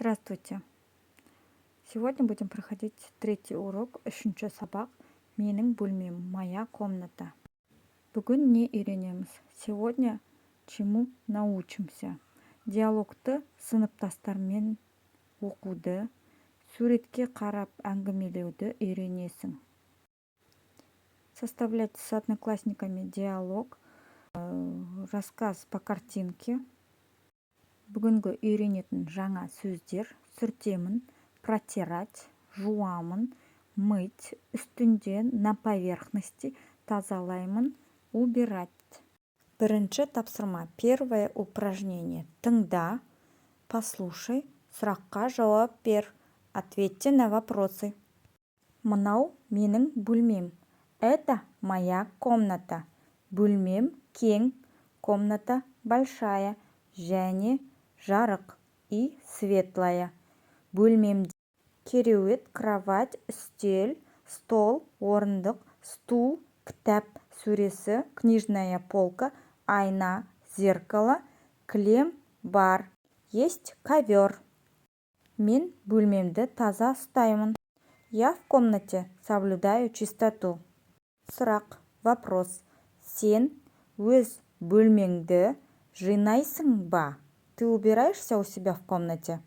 Здравствуйте! Сегодня будем проходить третий урок, үшінші сабақ. Менің бөлмем, моя комната. Бүгін не үйренеміз? Сегодня чему научимся? Диалогты сыныптастармен оқуды, суретке қарап әңгімелеуді үйренесің. Составлять с одноклассниками диалог, рассказ по картинке. Бүгінгі үйренетін жаңа сөздер: сүртемін, протирать, жуамын, мыть, үстінде, на поверхности, тазалаймын, убирать. Бірінші тапсырма, первое упражнение. Тыңда, послушай, сұраққа жауап бер, ответьте на вопросы. Мынау менің бөлмем. Это моя комната. Бөлмем кең, комната большая, және жарық и светлая. Бөлмемде кереует, кровать, үстел, стол, орындық, стул, кітап сөресі, книжная полка, айна, зеркало, кілем бар. Есть ковер. Мен бөлмемді таза ұстаймын. Я в комнате соблюдаю чистоту. Сұрақ, вопрос. Сен өз бөлмеңді жинайсың ба? Ты убираешься у себя в комнате?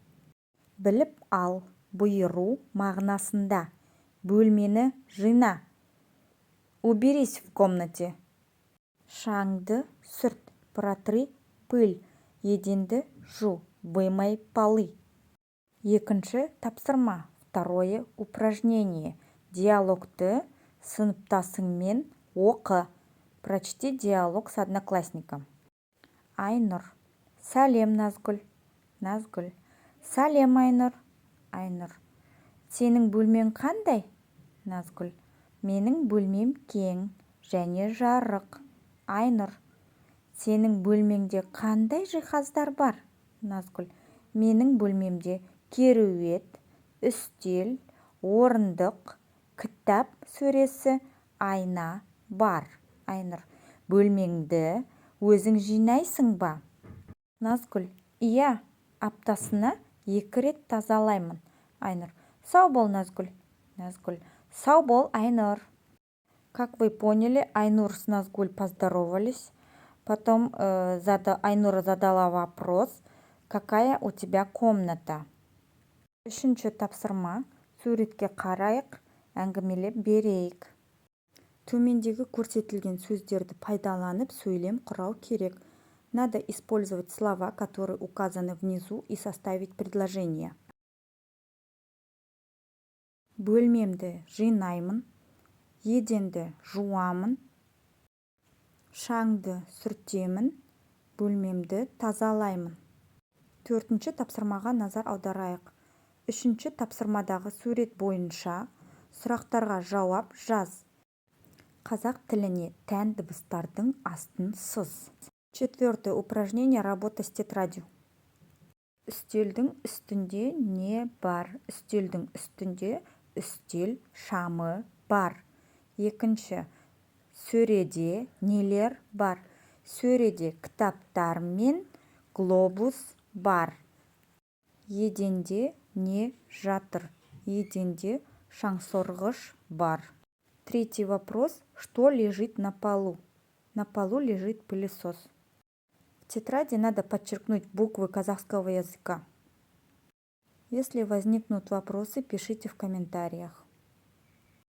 Біліп ал, бұйыру мағынасында. Бөлмені жина. Уберись в комнате. Шаңды сүрт, протри пыль. Еденді жу, вымой полы. Екінші тапсырма, второе упражнение. Диалогты сыныптасыңмен оқы. Прочти диалог с одноклассником. Айнұр. Сәлем, Назгүл. Назгүл. Сәлем, Айнұр. Айнұр. Сенің бөлмең қандай? Назгүл. Менің бөлмем кең және жарық. Айнұр. Сенің бөлмеңде қандай жиһаздар бар? Назгүл. Менің бөлмемде кереует, үстел, орындық, кітап сөресі, айна бар. Айнұр. Бөлмеңді өзің жинайсың ба? Назгүл. Иә, аптасына 2 рет тазалаймын. Айнұр. Сау бол, Назгүл. Назгүл. Сау бол, Айнұр. Как вы поняли, Айнур с Назгуль поздоровались. Потом Айнура задала вопрос: какая у тебя комната? Үшінші тапсырма, суретке қарайық, әңгімелеп берейік. Төмендегі көрсетілген сөздерді пайдаланып сөйлем құрау керек. Надо использовать слова, которые указаны внизу, и составить предложение. Бөлмемді жинаймын, еденді жуамын, шаңды сүртемін, бөлмемді тазалаймын. Төртінші тапсырмаға назар аударайық. Үшінші тапсырмадағы сурет бойынша сұрақтарға жауап жаз. Қазақ тіліне тән дыбыстардың астын сыз. Четвертое упражнение, работа с тетрадью. Үстелдің үстінде не бар? Үстелдің үстінде үстел, шамы бар. Екінші, сөреде нелер бар? Сөреде кітаптар мен глобус бар. Еденде не жатыр? Еденде шаңсорғыш бар. Третий вопрос. Что лежит на полу? На полу лежит пылесос. В тетради надо подчеркнуть буквы казахского языка. Если возникнут вопросы, пишите в комментариях.